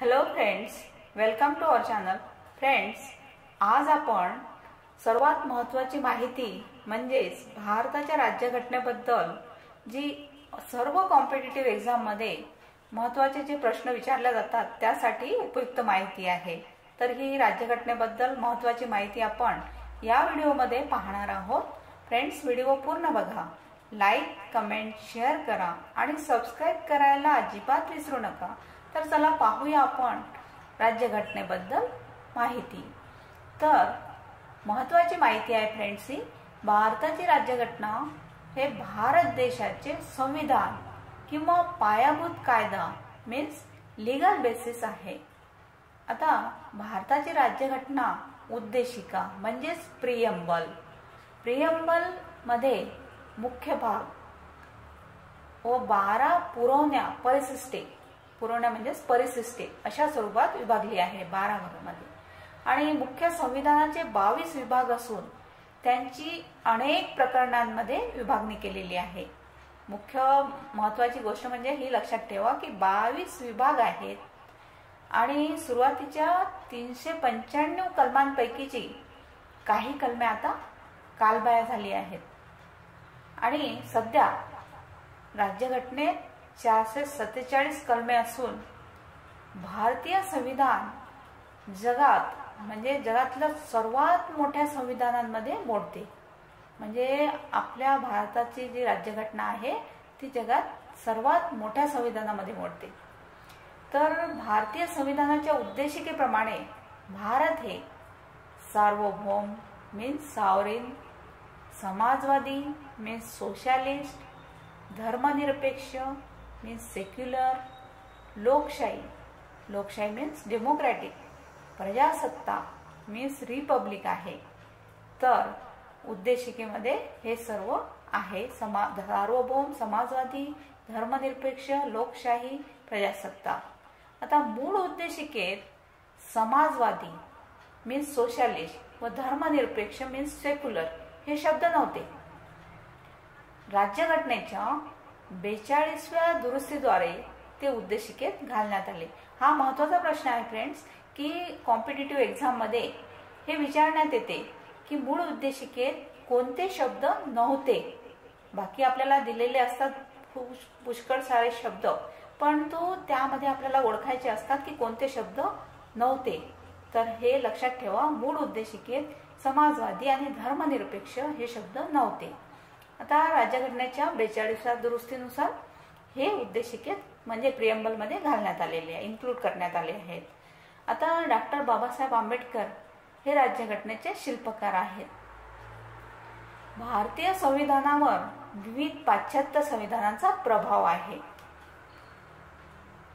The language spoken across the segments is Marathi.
Hello friends, welcome to our channel. Friends, आज आपण सर्वात महत्त्वाची माहिती म्हणजेच भारताच्या राज्यघटनेबद्दल जी सर्व कॉम्पिटिटिव्ह एक्झाममध्ये महत्त्वाचे जे प्रश्न विचारले जातात त्यासाठी उपयुक्त माहिती आहे. तर ही राज्यघटनेबद्दल महत्त्वाची माहिती आपण या व्हिडिओमध्ये पाहणार आहोत. फ्रेंड्स, व्हिडिओ पूर्ण बघा, लाईक, कमेंट, शेअर करा आणि सबस्क्राईब करायला अजिबात विसरू नका. तर चला पाहूया आपण राज्यघटनेबद्दल माहिती. तर महत्त्वाची माहिती आहे फ्रेंड्स, ही भारताची राज्यघटना हे भारत देशाचे संविधान किंवा पायाभूत कायदा मीन्स लीगल बेसिस आहे. आता भारताची राज्यघटना उद्देशिका म्हणजेच प्रियम्बल मध्ये मुख्य भाग व 12 पुरवण्या म्हणजेच परिशिष्टे अशा स्वरूपात विभागली आहे 12 भागामध्ये. आणि मुख्य संविधानाचे 22 विभाग असून त्यांची अनेक प्रकरणांमध्ये विभागणी केलेली आहे. मुख्य महत्त्वाची गोष्ट म्हणजे ही लक्षात ठेवा की 22 विभाग आहेत आणि सुरुवातीच्या 395 कलमांपैकीची काही कलमे आता कालबाह्य झाली आहेत. आणि सध्या राज्यघटनेत 447 कलमे असून भारतीय संविधान जगातल्या सर्वात मोठ्या संविधानांमध्ये मोडते. म्हणजे आपल्या भारताची जी राज्यघटना आहे ती जगात सर्वात मोठ्या संविधानामध्ये मोडते. तर भारतीय संविधानाच्या उद्देशिकेप्रमाणे भारत हे सार्वभौम मीन्स सॉवरेन, समाजवादी मीन्स सोशलिस्ट, धर्मनिरपेक्ष मीन्स सेक्युलर, लोकशाही मीन्स डेमोक्रॅटिक, प्रजासत्ताक मीन्स रिपब्लिक आहे. तर उद्देशिकेमध्ये हे सर्व आहे, सार्वभौम, समाजवादी, धर्मनिरपेक्ष, लोकशाही, प्रजासत्ताक. आता मूळ उद्देशिकेत समाजवादी मीन्स सोशलिस्ट व धर्मनिरपेक्ष मीन्स सेक्युलर हे शब्द नव्हते. राज्यघटनेच्या 42व्या दुरुस्तीद्वारे ते उद्देशिकेत घालण्यात आले. हा महत्त्वाचा प्रश्न आहे फ्रेंड्स की कॉम्पिटिटिव्ह एक्झाममध्ये हे विचारण्यात येते की मूळ उद्देशिकेत कोणते शब्द नव्हते. बाकी आपल्याला दिलेले असतात पुष्कळ सारे शब्द, परंतु त्यामध्ये आपल्याला ओळखायचे असतात की कोणते शब्द नव्हते. तर हे लक्षात ठेवा, मूळ उद्देशिकेत समाजवादी आणि धर्मनिरपेक्ष हे शब्द नव्हते. आता राज्यघटनेच्या 42व्या दुरुस्तीनुसार हे उद्देशिकेत म्हणजे प्रियम्बलमध्ये घालण्यात आलेले आहे, इन्क्लूड करण्यात आले आहेत. आता डॉक्टर बाबासाहेब आंबेडकर हे राज्यघटनेचे शिल्पकार आहेत. भारतीय संविधानावर विविध पाश्चात्य संविधानांचा प्रभाव आहे.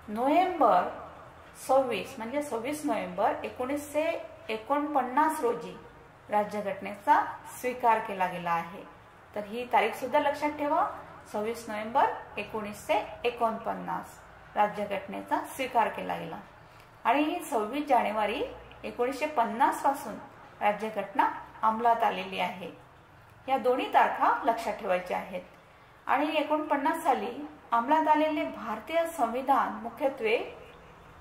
नोव्हेंबर 26 म्हणजे 26 नोव्हेंबर 1949 रोजी राज्यघटनेचा स्वीकार केला गेला आहे. तर ही तारीख सुद्धा लक्षात ठेवा, 26 नोव्हेंबर 1949 राज्यघटनेचा स्वीकार केला गेला. आणि 26 जानेवारी 1950 पासून राज्यघटना अंमलात आलेली आहे. या दोन्ही तारखा लक्षात ठेवायच्या आहेत. आणि 49 साली अंमलात आलेले भारतीय संविधान मुख्यत्वे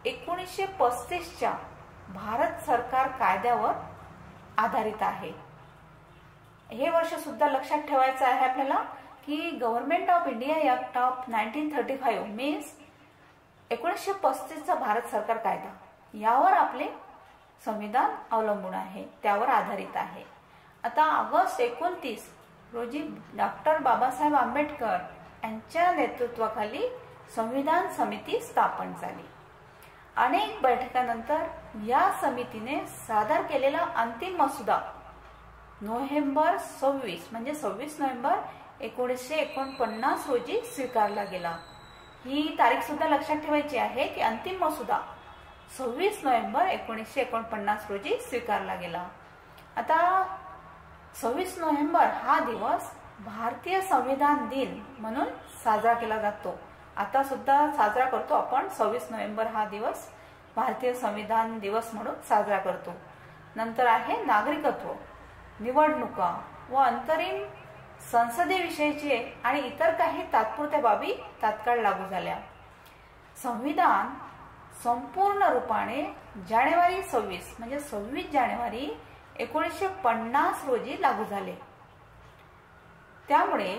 1935च्या भारत सरकार कायद्यावर आधारित आहे. हे वर्ष सुद्धा लक्षात ठेवायचं आहे आपल्याला की government of India act of 1935 means 1935चा भारत सरकार कायदा यावर आपले संविधान अवलंबून आहे, त्यावर आधारित आहे. आता ऑगस्ट 29 रोजी डॉक्टर बाबासाहेब आंबेडकर यांच्या नेतृत्वाखाली संविधान समिती स्थापन झाली. अनेक बैठकांनंतर या समितीने सादर केलेला अंतिम मसुदा नोव्हेंबर 26 म्हणजे 26 नोव्हेंबर 1949 रोजी स्वीकारला गेला. ही तारीख सुद्धा लक्षात ठेवायची आहे की अंतिम मसुदा 26 नोव्हेंबर 1949 रोजी स्वीकारला गेला. आता 26 नोव्हेंबर हा दिवस भारतीय संविधान दिन म्हणून साजरा केला जातो. आता सुद्धा साजरा करतो आपण. 26 नोव्हेंबर हा दिवस भारतीय संविधान दिवस म्हणून साजरा करतो. नंतर आहे नागरिकत्व, निवडणुका व अंतरिम संसदेविषयीचे आणि इतर काही तात्पुरत्या बाबी तात्काळ लागू झाल्या. संविधान संपूर्ण रूपाने जानेवारी 26 म्हणजे 26 जानेवारी 1950 रोजी लागू झाले। त्यामुळे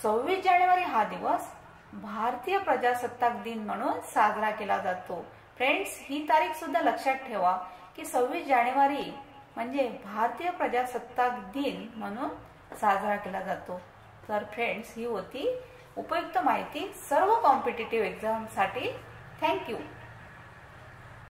26 जानेवारी हा दिवस भारतीय प्रजासत्ताक दिन म्हणून साजरा केला जातो। फ्रेंड्स, ही तारीख सुद्धा लक्षात ठेवा की 26 जानेवारी म्हणजे भारतीय प्रजासत्ताक दिन म्हणून साजरा केला जातो। तर फ्रेंड्स, ही होती उपयुक्त माहिती सर्व कॉम्पिटिटिव्ह एक्झामसाठी। थँक्यू।